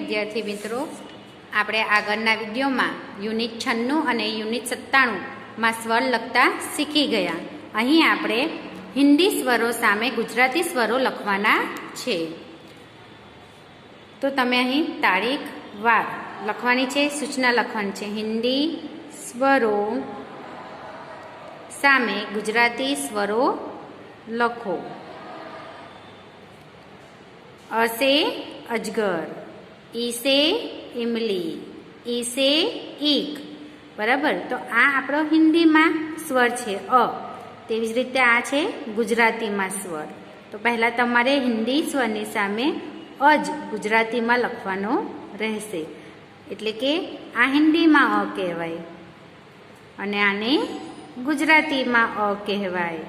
વિદ્યાર્થી મિત્રો, આપણે આગળના વિડીયોમાં યુનિટ 96 અને યુનિટ 97માં સ્વર લખતા શીખી ગયા. અહીં આપણે હિન્દી સ્વરો સામે ગુજરાતી સ્વરો લખવાના છે. તો તમે અહીં તારીખ, વાર લખવાની છે, સૂચના લખવાની છે. હિન્દી સ્વરો સામે ગુજરાતી સ્વરો લખો. અ સે અજગર, ઈ સે ઇમલી, ઈ સે ઈક. બરાબર, તો આ આપણો હિન્દીમાં સ્વર છે અ. તેવી જ રીતે આ છે ગુજરાતીમાં સ્વર. તો પહેલાં તમારે હિન્દી સ્વરની સામે અ જ ગુજરાતીમાં લખવાનો રહેશે. એટલે કે આ હિન્દીમાં અ કહેવાય અને આને ગુજરાતીમાં અ કહેવાય.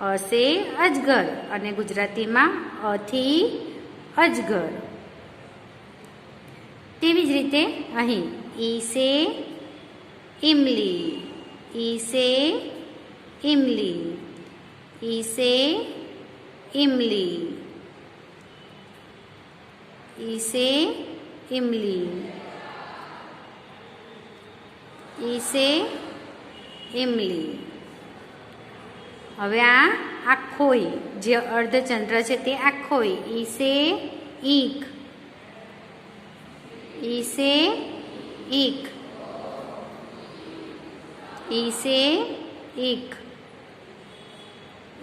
અ સે અજગર અને ગુજરાતીમાં અથી અજગર. તેવી જ રીતે અહીં ઈ સે ઇમલી, ઈ સે ઇમલી, ઈ સે ઇમલી, ઈ સે ઇમલી, ઈ સે ઇમલી. હવે આ આખોય જે અર્ધચંદ્ર છે તે આખોય. ઈ સે ઈક, ઈ સે ઈક, ઈ સે ઈક,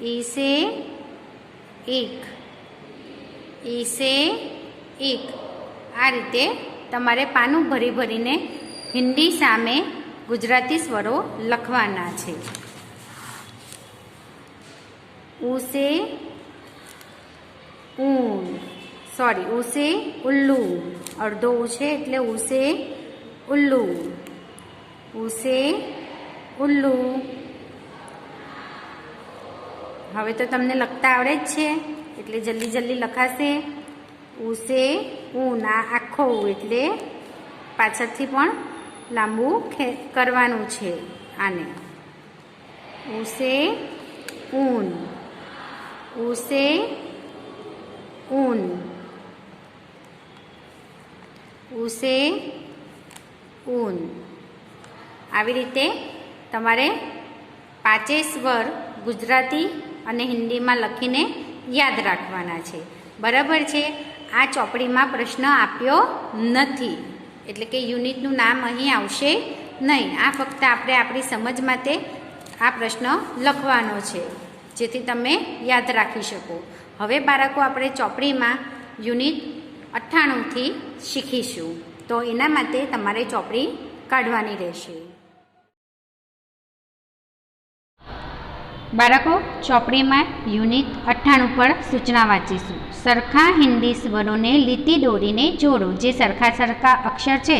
ઈ સે ઈક, ઈ સે ઈક. આ રીતે તમારે પાનું ભરી ભરીને હિન્દી સામે ગુજરાતી સ્વરો લખવાના છે. ઉસે ઊન, સોરી ઉસે ઉલ્લુ. અડધો ઉ છે એટલે ઉસે ઉલ્લુ, ઉસે ઉલ્લુ. હવે તો તમને લખતા આવડે જ છે એટલે જલ્દી જલ્દી લખાશે. ઉસે ઊન, આ આખો ઉ એટલે પાછળથી પણ લાંબુ કરવાનું છે આને. ઉસે ઊન, ઉસે ઊન, ઉસે ઊન. આવી રીતે તમારે પાંચેય સ્વર ગુજરાતી અને હિન્દીમાં લખીને યાદ રાખવાના છે. બરાબર છે. આ ચોપડીમાં પ્રશ્ન આપ્યો નથી એટલે કે યુનિટનું નામ અહીં આવશે નહીં. આ ફક્ત આપણે આપણી સમજ માટે આ પ્રશ્ન લખવાનો છે જેથી તમે યાદ રાખી શકો. હવે બાળકો આપણે ચોપડીમાં યુનિટ 98થી શીખીશું. તો એના માટે તમારે ચોપડી કાઢવાની રહેશે. બાળકો, ચોપડીમાં યુનિટ 98 પર સૂચના વાંચીશું. સરખા હિન્દી સ્વરોને લીટી દોરીને જોડો. જે સરખા સરખા અક્ષર છે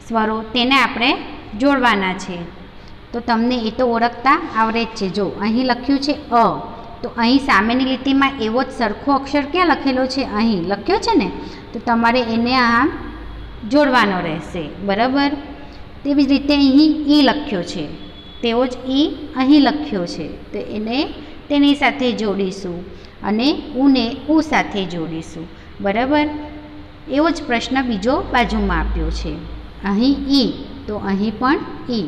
સ્વરો તેને આપણે જોડવાના છે. તો તમને એ તો ઓળખતા આવડે જ છે. જો અહીં લખ્યું છે અ, તો અહીં સામેની લીટીમાં એવો જ સરખો અક્ષર ક્યાં લખેલો છે? અહીં લખ્યો છે ને. તો તમારે એને આમ જોડવાનો રહેશે. બરાબર. તેવી જ રીતે અહીં ઈ લખ્યો છે, તેવો જ ઈ અહીં લખ્યો છે. તો એને તેની સાથે જોડીશું અને ઉને ઉ સાથે જોડીશું. બરાબર. એવો જ પ્રશ્ન બીજો બાજુમાં આપ્યો છે. અહીં ઈ તો અહીં પણ ઈ.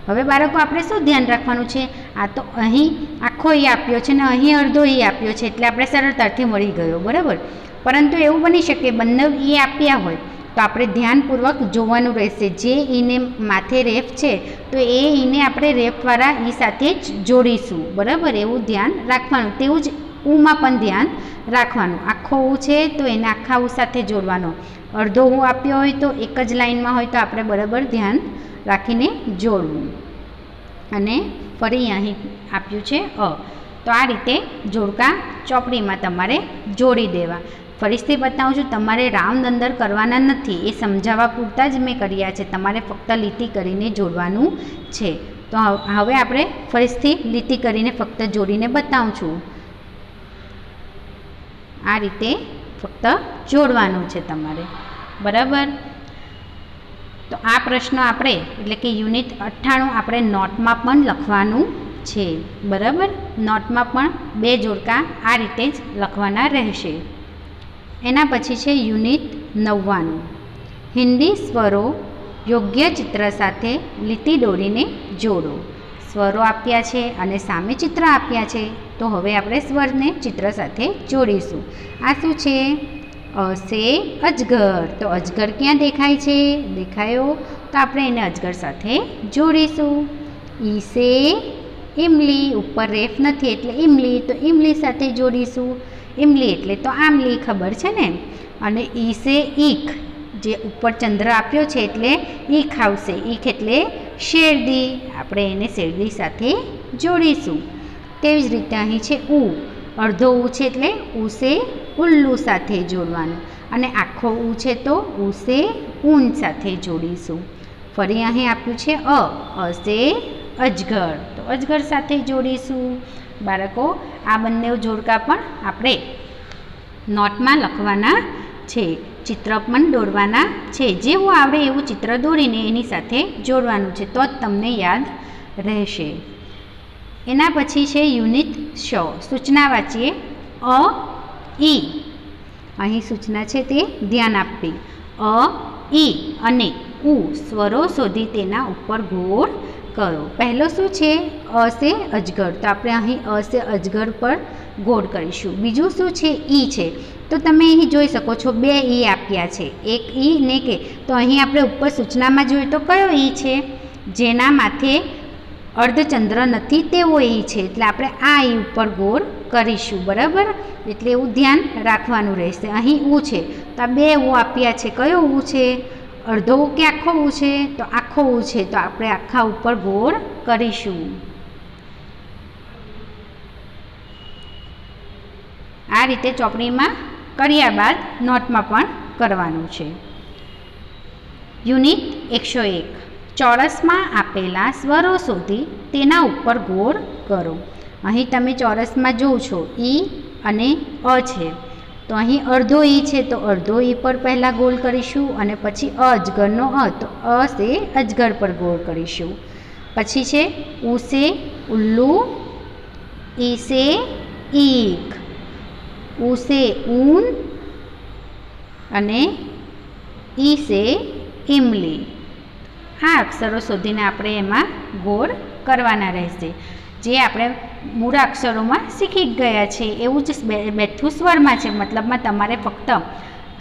હવે બાળકો આપણે શું ધ્યાન રાખવાનું છે? આ તો અહીં આખો ઈ આપ્યો છે ને અહીં અડધો ઈ આપ્યો છે એટલે આપણે સરળતાથી મળી ગયો. બરાબર. પરંતુ એવું બની શકે બંને ઈ આપ્યા હોય તો આપણે ધ્યાનપૂર્વક જોવાનું રહેશે. જે ઈને માથે રેફ છે તો એ ઈને આપણે રેફવાળા ઈ સાથે જ જોડીશું. બરાબર, એવું ધ્યાન રાખવાનું. તેવું જ ઉમાં પણ ધ્યાન રાખવાનું. આખો ઉ છે તો એને આખા ઉ સાથે જોડવાનો. અડધો ઉ આપ્યો હોય તો એક જ લાઈનમાં હોય તો આપણે બરાબર ધ્યાન રાખીને જોડવું. અને ફરી અહીં આપ્યું છે અ. તો આ રીતે જોડકા ચોપડીમાં તમારે જોડી દેવા. ફરીથી બતાવું છું, તમારે રાઉન્ડ અંદર કરવાના નથી. એ સમજાવવા પૂરતા જ મેં કર્યા છે. તમારે ફક્ત લીટી કરીને જોડવાનું છે. તો હવે આપણે ફરીથી લીટી કરીને ફક્ત જોડીને બતાવું છું. આ રીતે ફક્ત જોડવાનું છે તમારે. બરાબર. તો આ પ્રશ્ન આપણે એટલે કે યુનિટ 98 આપણે નોટમાં પણ લખવાનું છે. બરાબર. નોટમાં પણ 2 જોડકા આ રીતે જ લખવાના રહેશે. એના પછી છે યુનિટ 99. હિન્દી સ્વરો યોગ્ય ચિત્ર સાથે લીટી દોરીને જોડો. સ્વરો આપ્યા છે અને સામે ચિત્ર આપ્યા છે, તો હવે આપણે સ્વરને ચિત્ર સાથે જોડીશું. આ શું છે? અ સે અજગર. તો અજગર ક્યાં દેખાય છે? દેખાયો, તો આપણે એને અજગર સાથે જોડીશું. ઈ સે ઇમલી. ઉપર રેફ નથી એટલે ઇમલી, તો ઇમલી સાથે જોડીશું. ઇમલી એટલે તો આમલી, ખબર છે ને. અને ઈ સે ઈખ. જે ઉપર ચંદ્ર આપ્યો છે એટલે ઈખ આવશે. ઈખ એટલે શેરડી, આપણે એને શેરડી સાથે જોડીશું. તેવી જ રીતે અહીં છે ઉ. અડધો ઉ છે એટલે ઉ સે ઉલ્લુ સાથે જોડવાનું. અને આખો ઉ છે તો ઉ સે ઊન સાથે જોડીશું. ફરી અહીં આપ્યું છે અ. અ સે અજગર. તો અજગર સાથે જોડીશું. બાળકો, આ બંને જોડકા પણ આપણે નોટમાં લખવાના છે. ચિત્ર પણ દોરવાના છે. જેવું આવડે એવું ચિત્ર દોરીને એની સાથે જોડવાનું છે, તો જ તમને યાદ રહેશે. એના પછી છે યુનિટ 6. સૂચના વાંચીએ. અ ઈ. અહીં સૂચના છે તે ધ્યાન આપવી. અ ઈ અને ઉ સ્વરો શોધી તેના ઉપર ગોળ કરો. પહેલો શું છે? અ સે અજગર. તો આપણે અહીં અ સે અજગર પર ગોળ કરીશું. બીજું શું છે? ઈ છે. તો તમે અહીં જોઈ શકો છો 2 ઈ આપ્યા છે, એક ઈ ને કે. તો અહીં આપણે ઉપર સૂચનામાં જોઈએ તો કયો ઈ છે? જેના માથે અર્ધચંદ્ર નથી તેવો ઈ છે. એટલે આપણે આ ઈ ઉપર ગોળ કરીશું. બરાબર? એટલે એવું ધ્યાન રાખવાનું રહેશે. અહીં ઉ છે, તો આ 2 ઉ આપ્યા છે. કયો ઉ છે? અડધો ઉ કે આખો ઉ છે? તો આખો ઉ છે, તો આપણે આખા ઉપર ગોળ કરીશું. આ રીતે ચોપડીમાં કર્યા બાદ નોટમાં પણ કરવાનું છે. યુનિટ 101. ચોરસમાં આપેલા સ્વરો શોધી તેના ઉપર ગોળ કરો. અહીં તમે ચોરસમાં જોવો છો ઈ અને અ છે. તો અહીં અડધો ઈ છે, તો અડધો ઈ પર પહેલાં ગોળ કરીશું. અને પછી અજગરનો અ, તો અ સે અજગર પર ગોળ કરીશું. પછી છે ઉ સે ઉલ્લુ. ઈ સે ઈખ. ઉ સે ઊન. અને ઈ સે ઇમલી. આ અક્ષરો શોધીને આપણે એમાં ગોળ કરવાના રહેશે. જે આપણે મૂળ અક્ષરોમાં શીખી ગયા છે એવું જ બેઠું સ્વરમાં છે. મતલબમાં તમારે ફક્ત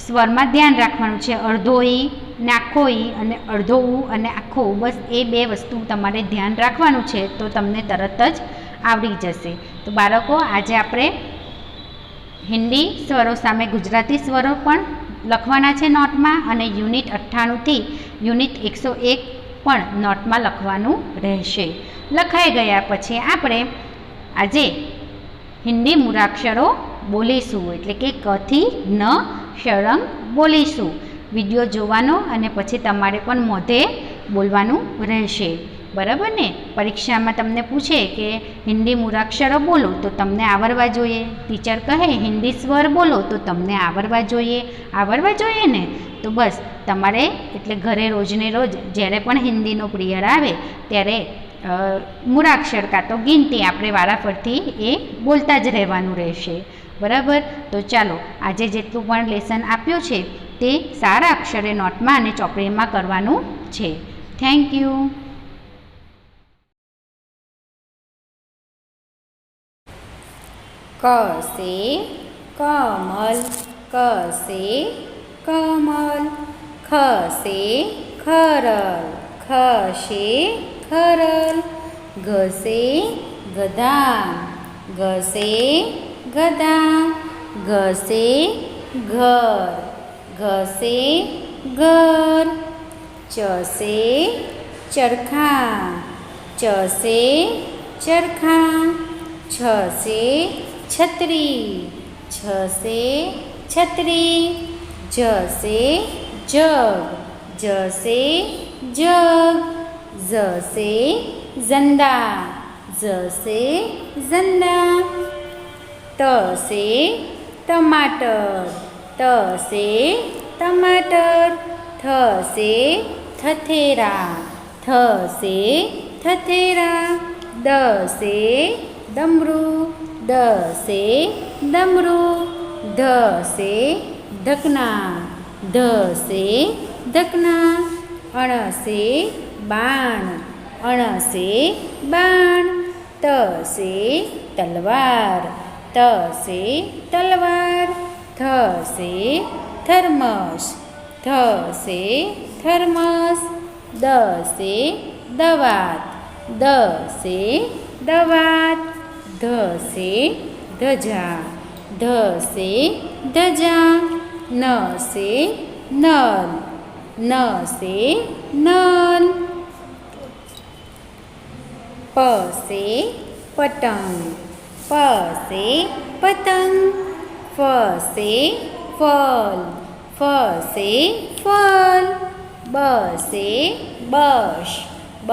સ્વરમાં ધ્યાન રાખવાનું છે. અડધો ઈ ને આખો ઈ, અને અડધો ઉ અને આખો ઉ, બસ એ 2 વસ્તુ તમારે ધ્યાન રાખવાનું છે, તો તમને તરત જ આવડી જશે. તો બાળકો, આજે આપણે હિન્દી સ્વરો સામે ગુજરાતી સ્વરો પણ લખવાના છે નોટમાં, અને યુનિટ 98 થી યુનિટ 101 પણ નોટમાં લખવાનું રહેશે. લખાઈ ગયા પછી આપણે આજે હિન્દી મૂળાક્ષરો બોલીશું, એટલે કે ક થી ન શરંગ બોલીશું. વિડીયો જોવાનો અને પછી તમારે પણ મોઢે બોલવાનું રહેશે. બરાબર ને? પરીક્ષામાં તમને પૂછે કે હિન્દી મૂળાક્ષરો બોલો, તો તમને આવડવા જોઈએ. ટીચર કહે હિન્દી સ્વર બોલો, તો તમને આવડવા જોઈએ. આવડવા જોઈએ ને? તો બસ તમારે એટલે ઘરે રોજને રોજ જ્યારે પણ હિન્દીનો પિરિયડ આવે ત્યારે મૂળાક્ષર કાં તો ગિનતી આપણે વારાફરતી એ બોલતા જ રહેવાનું રહેશે. બરાબર? તો ચાલો, આજે જેટલું પણ લેસન આપ્યું છે તે સારા અક્ષરે નોટમાં અને ચોપડીમાં કરવાનું છે. Thank you. ક સે કમલ. ક સે કમલ. ખ સે ખરલ. ખ સે ખરલ. ઘ સે ગધા. ઘ સે ગધા. ઘ સે ઘર. ઘ સે ઘર. ચ સે ચરખા. ચ સે ચરખા. છ સે છત્રી. છ સે છત્રી. જ સે જગ. જ સે જગ. ઝ સે ઝંડા. ઝ સે ઝંડા. ત સે ટમાટર. ત સે ટમાટર. થ સે થથેરા. થ સે થથેરા. દ સે ડમરું. દ સે ડમરું. ધ સે ઢકના. ધ સે ધકના. અણ સે બાણ, અણ સે બાણ. ત સે તલવાર, ત સે તલવાર. થ સે થર્મસ, થ સે થર્મસ. દ સે દવાત, દ સે દવાત. ધ સે ધજા, ધ સે ધજા. ન સે નલ, ન સે નલ. પ સે પતંગ, પ સે પતંગ. ફ સે ફલ, ફ સે ફલ. બ સે બશ, બ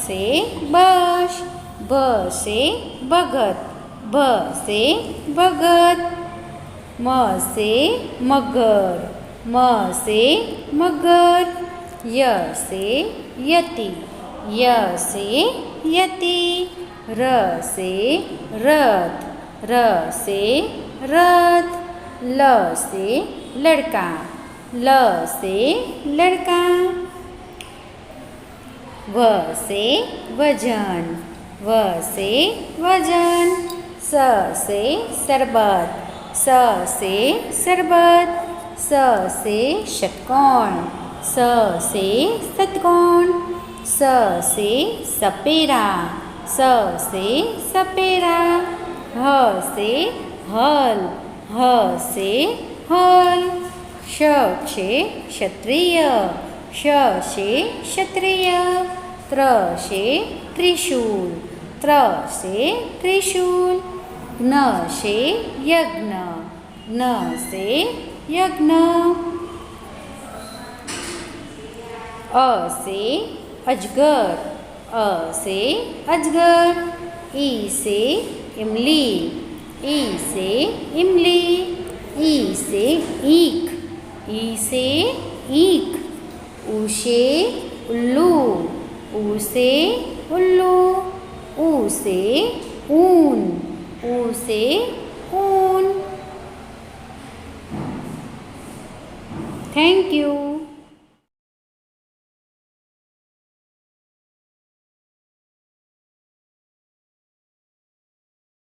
સે બશ. ભ સે ભગત, ભ સે ભગત. મ સે મગર, મ સે મગર. ય સે યતિ, ય સે યતિ. ર સે રથ, ર સે રથ. લ સે લડકા, લ સે લડકા. વ સે વજન, વ સે વજન. સ સે સરબત, સ સે સરબત. સ સે ષટકોણ, સ સે ષટકોણ. સ સે સપેરા, સ સે સપેરા. હ સે હલ, હ સે હલ. શ છે ક્ષત્રિય, શ છે ક્ષત્રિય. ત્ર છે ત્રિશૂલ, ત્ર છે ત્રિશૂલ. જ્ઞ છે યજ્ઞ, જ્ઞ છે યજ્ઞ. અ સે અજગર, અ સે અજગર. ઈ સે ઇમલી, ઈ સે ઇમલી. ઈ સે ઈખ, ઈ સે ઈખ. ઉ સે ઉલ્લુ, ઉ સે ઉલ્લુ. ઉ સે ઊન, ઉ સે ઊન. Thank you.